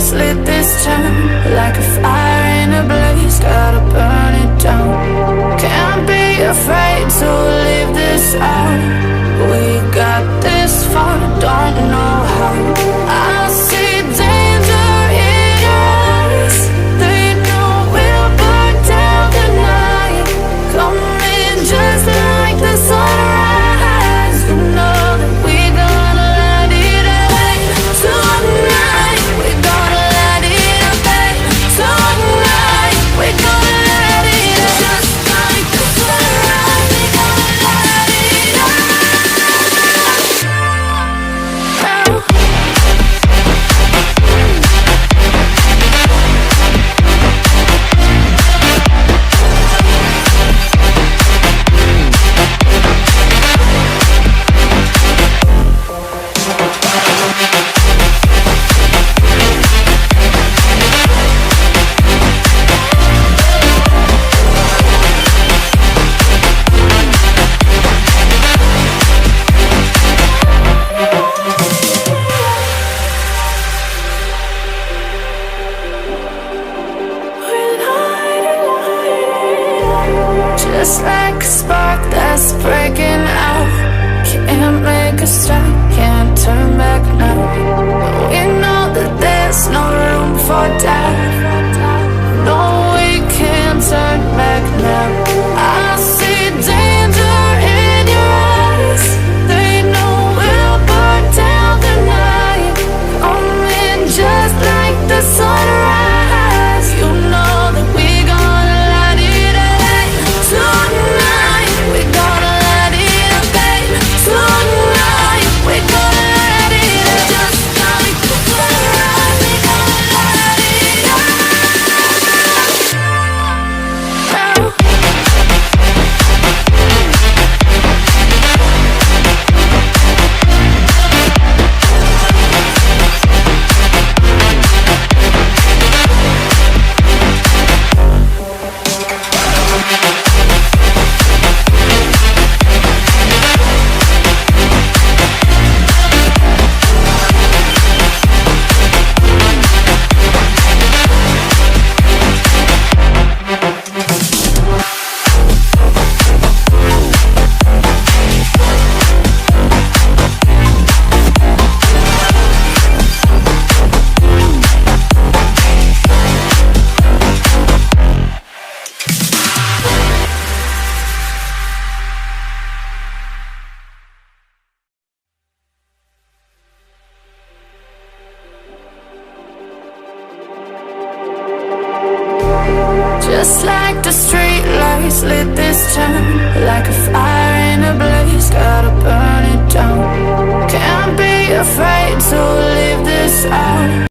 lights lit this town like a fire in a blaze, gotta burn it down. Can't be afraid to leave this out. We got this far, don't know how. I see danger in your eyes. They know we'll burn down the night. Coming just like the sunrise. You know that we're gonna light it up tonight. We're gonna light it up tonight. We're gonna light it up just like the sunrise. We're gonna light it up. Just like a spark that's breaking out. Can't make a stop, can't turn back now. We know that there's no room for doubt. No, we can't turn back now. I see danger in your eyes. They know we'll burn down the night. Coming just like the sunrise. You know that we're gonna light it up tonight. We're gonna light it up tonight. We're gonna light it up just like the sunrise. We're gonna light it up. Just like the street lights lit this town